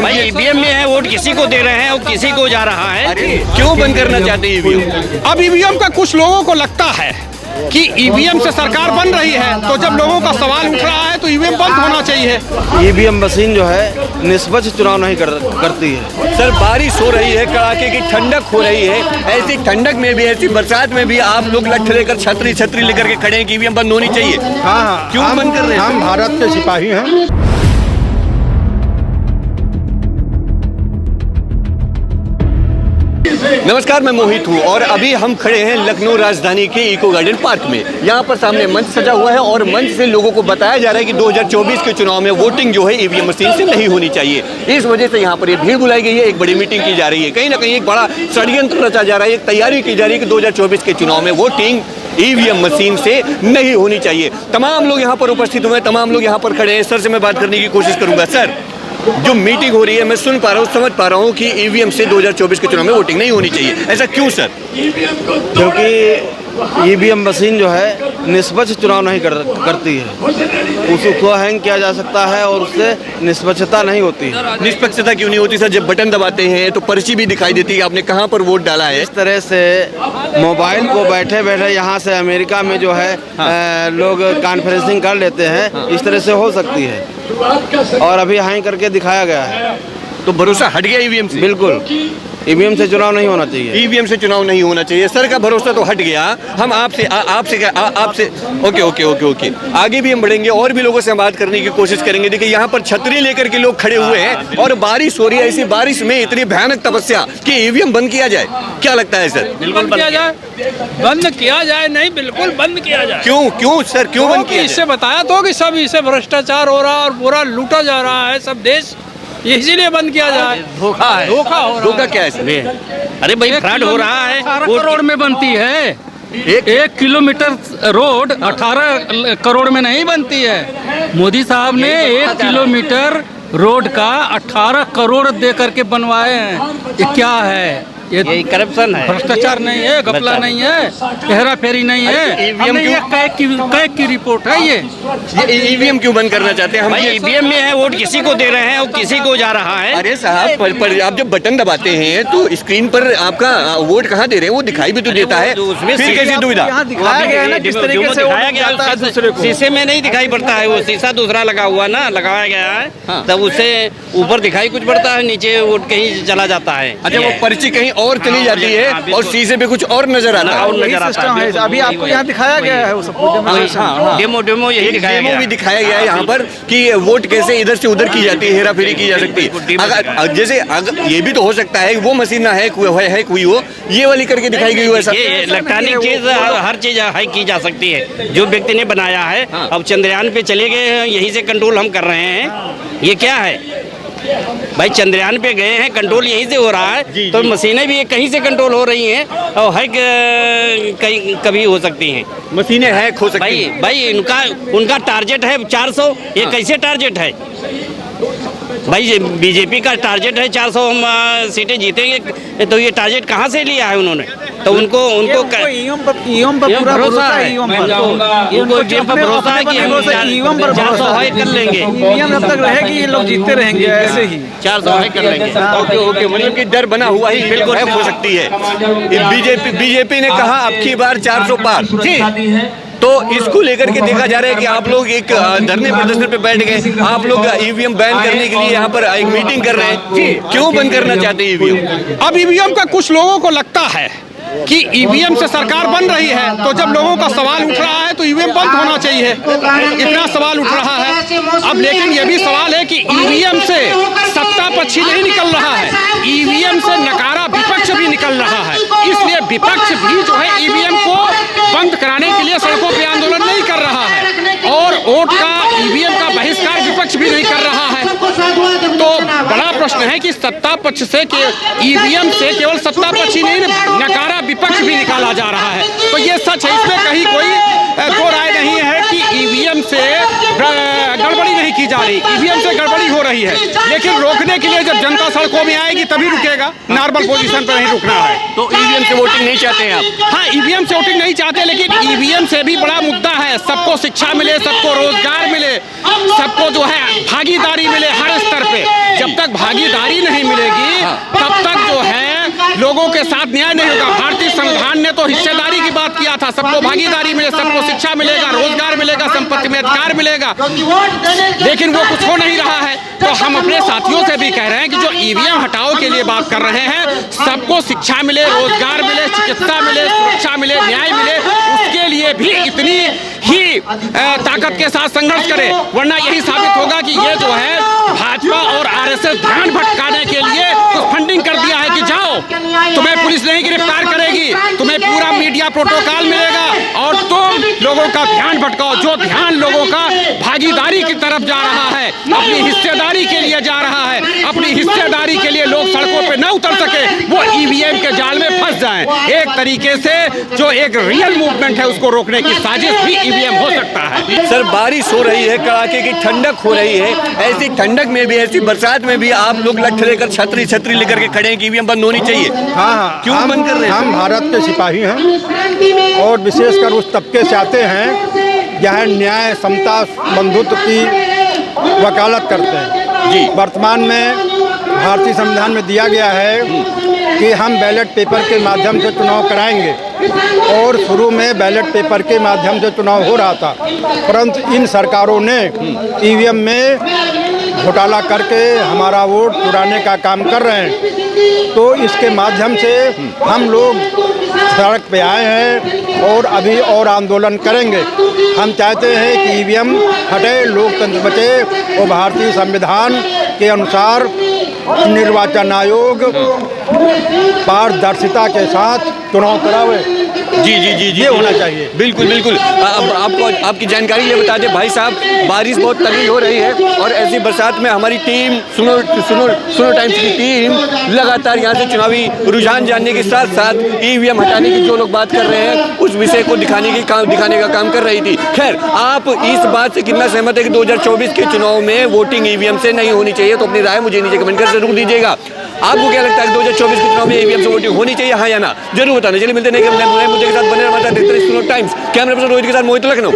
भाई ईवीएम में है, वोट किसी को दे रहे हैं और किसी को जा रहा है। क्यों बंद करना चाहते हैं ईवीएम? अब ईवीएम का कुछ लोगों को लगता है कि ईवीएम से सरकार बन रही है, तो जब लोगों का सवाल उठ रहा है तो ईवीएम बंद होना चाहिए। ईवीएम मशीन जो है निष्पक्ष चुनाव नहीं करती है। सर बारिश हो रही है, कड़ाके की ठंडक हो रही है, ऐसी ठंडक में भी, ऐसी बरसात में भी आप लोग लठ लेकर छतरी लेकर के खड़े हैं कि ईवीएम बंद होनी चाहिए। हाँ, क्यों बंद कर रहे हैं? हम भारत के सिपाही हैं। नमस्कार, मैं मोहित हूँ और अभी हम खड़े हैं लखनऊ राजधानी के इको गार्डन पार्क में। यहाँ पर सामने मंच सजा हुआ है और मंच से लोगों को बताया जा रहा है कि 2024 के चुनाव में वोटिंग जो है ईवीएम मशीन से नहीं होनी चाहिए। इस वजह से यहाँ पर ये भीड़ बुलाई गई है, एक बड़ी मीटिंग की जा रही है। कहीं ना कहीं एक बड़ा षड्यंत्र रचा जा रहा है, एक तैयारी की जा रही है कि 2024 के चुनाव में वोटिंग ईवीएम मशीन से नहीं होनी चाहिए। तमाम लोग यहाँ पर उपस्थित हुए हैं, तमाम लोग यहाँ पर खड़े हैं। सर से मैं बात करने की कोशिश करूँगा। सर, जो मीटिंग हो रही है, मैं सुन पा रहा हूँ, समझ पा रहा हूँ कि ईवीएम से 2024 के चुनाव में वोटिंग नहीं होनी चाहिए। ऐसा क्यों सर? क्योंकि ईवीएम मशीन जो है निष्पक्ष चुनाव नहीं करती है। उसको हैंग किया जा सकता है और उससे निष्पक्षता नहीं होती है। निष्पक्षता क्यों नहीं होती सर? जब बटन दबाते हैं तो पर्ची भी दिखाई देती है आपने कहाँ पर वोट डाला है। इस तरह से मोबाइल को बैठे बैठे यहाँ से अमेरिका में जो है लोग कॉन्फ्रेंसिंग कर लेते हैं, इस तरह से हो सकती है और अभी हैंग करके दिखाया गया है। तो भरोसा हट गया ईवीएम से? बिल्कुल, ईवीएम से चुनाव नहीं होना चाहिए। ईवीएम से चुनाव नहीं होना चाहिए। सर का भरोसा तो हट गया। हम आपसे ओके आगे भी हम बढ़ेंगे और भी लोगों से हम बात करने की कोशिश करेंगे। देखिए यहाँ पर छतरी लेकर के लोग खड़े हुए हैं और बारिश हो रही है। ऐसी बारिश में इतनी भयानक तपस्या कि ईवीएम बंद किया जाए, क्या लगता है सर? बिल्कुल किया जाए, बंद किया जाए। नहीं, बिल्कुल बंद किया जाए। क्यों सर, क्यों बंद किया? इससे बताया तो कि सब इससे भ्रष्टाचार हो रहा है और पूरा लूटा जा रहा है सब देश, इसीलिए बंद किया जाए। धोखा है, धोखा हो रहा है। धोखा क्या है सर? अरे भाई फ्रॉड हो रहा है। 18 करोड़ में बनती है। एक किलोमीटर रोड 18 करोड़ में नहीं बनती है। मोदी साहब ने 1 किलोमीटर रोड का 18 करोड़ दे करके बनवाए हैं। ये क्या है? ये करप्शन है, भ्रष्टाचार नहीं है, घपला नहीं है, हेरा फेरी नहीं है। कैग की रिपोर्ट है ये ईवीएम क्यों बंद करना चाहते हैं हम? भाई ईवीएम में है, वोट किसी को दे रहे हैं और किसी को जा रहा है। अरे साहब, पर आप जब बटन दबाते हैं तो स्क्रीन पर आपका वोट कहाँ दे रहे हैं वो दिखाई भी तो देता है। उसमें फिर कैसी दुविधा? दिखाया गया है ना किस तरीके से दिखाया गया, शीशे में नहीं दिखाई पड़ता है, वो शीशा दूसरा लगा हुआ ना, लगाया गया है, तब उससे ऊपर दिखाई कुछ पड़ता है, नीचे वोट कहीं चला जाता है। अच्छा, वो पर्ची कहीं और चली जाती है और शीशे पे कुछ और नजर आता है। और नजर आता है। अभी आपको यहाँ दिखाया गया है वो सब डेमो यही दिखाया गया। भी दिखाया गया है यहाँ पर कि वोट कैसे इधर से उधर की जाती है, हेरा फेरी की जा सकती है। अगर जैसे ये भी तो हो सकता है वो मशीन ना है कोई हो, ये वाली करके दिखाई गई हो। ऐसा ये इलेक्ट्रॉनिक चीज, हर चीज हैक की जा सकती है। जो व्यक्ति ने बनाया है, अब चंद्रयान पे चले गए हैं, यहीं से कंट्रोल हम कर रहे हैं। ये क्या है भाई? चंद्रयान पे गए हैं, कंट्रोल यहीं से हो रहा है, तो मशीनें भी कहीं से कंट्रोल हो रही हैं और हैक कहीं कभी हो सकती हैं। मशीनें हैक हो सकती हैं। भाई उनका टारगेट है 400। ये कैसे टारगेट है भाई? बीजेपी का टारगेट है 400 हम सीटें जीतेंगे, तो ये टारगेट कहाँ से लिया है उन्होंने? तो उनको ईवीएम पर पूरा भरोसा है। ईवीएम पर भरोसा है कि हम ईवीएम पर 400 हैक कर लेंगे। ईवीएम जब तक रहेगी ये लोग जीतते रहेंगे ऐसे ही। 400 हैक कर लेंगे। ओके, मतलब कि डर बना हुआ ही बिल्कुल हैक हो सकती है। बीजेपी ने कहा अब की बार 400 पार जी, तो इसको लेकर के देखा जा रहा है कि आप लोग एक धरने प्रदर्शन पे बैठ गए, आप लोग ईवीएम बैन करने के लिए यहाँ पर एक मीटिंग कर रहे हैं। क्यों बंद करना चाहते हैं ईवीएम? अब ईवीएम का कुछ लोगों को लगता है कि ईवीएम से सरकार बन रही है, तो जब लोगों का सवाल उठ रहा है तो ईवीएम बंद होना चाहिए। इतना सवाल उठ रहा है। अब लेकिन ये भी सवाल है कि ईवीएम से सत्ता पक्षी नहीं निकल रहा है, ईवीएम से नकारा विपक्ष भी निकल रहा है। इसलिए विपक्ष भी जो है ईवीएम को बंद कराने के लिए सड़कों पे आंदोलन नहीं कर रहा है और वोट का ईवीएम का बहिष्कार विपक्ष भी नहीं कर रहा है। तो बड़ा प्रश्न है कि सत्ता पक्ष से ईवीएम से केवल सत्ता पक्ष ही नहीं, नकारा विपक्ष भी निकाला जा रहा है। तो ये सच है, इसमें कहीं कोई दो राय नहीं है कि ईवीएम से गड़बड़ी नहीं की जा रही, ईवीएम से गड़बड़ी हो रही है, लेकिन रोकने के लिए जब जनता सड़कों में आएगी तभी रुकेगा, नॉर्मल पोजीशन पर नहीं रुकना है। तो ईवीएम से वोटिंग नहीं चाहते हैं आप? हाँ, ईवीएम से वोटिंग नहीं चाहते, लेकिन ईवीएम से भी बड़ा मुद्दा है, सबको शिक्षा मिले, सबको रोजगार मिले, सबको जो है भागीदारी मिले हर स्तर पे। जब तक भागीदारी नहीं मिलेगी तब तक जो है लोगों के साथ न्याय नहीं होगा। भारतीय संविधान ने तो हिस्सेदारी की बात किया था, सबको भागीदारी मिले, सबको शिक्षा मिलेगा, रोजगार मिलेगा, संपत्ति में अधिकार मिलेगा, लेकिन वो कुछ हो नहीं रहा है। तो हम अपने साथियों से भी कह रहे हैं कि जो ईवीएम हटाओ के लिए बात कर रहे हैं, सबको शिक्षा मिले, रोजगार मिले, चिकित्सा मिले, सुरक्षा मिले, न्याय मिले, उसके लिए भी इतनी ही ताकत के साथ संघर्ष करें, वरना यही साबित होगा कि ये जो है भाजपा और आरएसएस ध्यान भटकाने के लिए तो फंडिंग कर दिया है कि जाओ, तुम्हें पुलिस नहीं गिरफ्तार करेगी, तुम्हें पूरा मीडिया प्रोटोकॉल मिलेगा और तुम लोगों का ध्यान भटकाओ। जो ध्यान लोगों का भागीदारी की तरफ जा रहा है, अपनी हिस्सेदारी के लिए जा रहा है, अपनी हिस्सेदारी के लिए लोग सड़कों पे न उतर सके, वो ईवीएम के जाल में फंस जाएं। एक तरीके से जो एक रियल मूवमेंट है उसको रोकने की साजिश भी ईवीएम हो सकता है। सर, बारिश हो रही है, कड़ाके की ठंडक हो रही है, ऐसी ठंडक में भी, ऐसी बरसात में भी आप लोग लठ लेकर छतरी लेकर के खड़े हैं कि ईवीएम बंद होनी चाहिए। हाँ, क्यों बंद कर रहे हैं? हम भारत के सिपाही हैं और विशेषकर उस तबके से आते हैं जहाँ न्याय, समता, बंधुत्व की वकालत करते हैं। जी, वर्तमान में भारतीय संविधान में दिया गया है कि हम बैलेट पेपर के माध्यम से चुनाव कराएंगे और शुरू में बैलेट पेपर के माध्यम से चुनाव हो रहा था, परंतु इन सरकारों ने ईवीएम में घोटाला करके हमारा वोट चुराने का काम कर रहे हैं। तो इसके माध्यम से हम लोग सड़क पे आए हैं और अभी और आंदोलन करेंगे। हम चाहते हैं कि ईवीएम हटे, लोकतंत्र बचे और भारतीय संविधान के अनुसार निर्वाचन आयोग पारदर्शिता के साथ चुनाव करावे। जी जी जी जी, ये होना चाहिए। बिल्कुल बिल्कुल। अब आपको आपकी जानकारी ये बता दें भाई साहब, बारिश बहुत तगड़ी हो रही है और ऐसी बरसात में हमारी टीम सुनो टाइम्स की टीम लगातार यहाँ से चुनावी रुझान जानने के साथ साथ ईवीएम हटाने की जो लोग बात कर रहे हैं उस विषय को दिखाने का काम कर रही थी। खैर, आप इस बात से कितना सहमत है कि 2024 के चुनाव में वोटिंग ईवीएम से नहीं होनी चाहिए? तो अपनी राय मुझे नीचे कमेंट कर जरूर दीजिएगा। आपको क्या लगता है 2024 के चुनाव में ईवीएम से वोटिंग होनी चाहिए, हाँ या ना? जरूर बताना। चलिए मिलते हैं नए मुद्दे के साथ, बने रहना। टाइम्स कैमरा पर्सन रोहित के साथ मोहित, लखनऊ।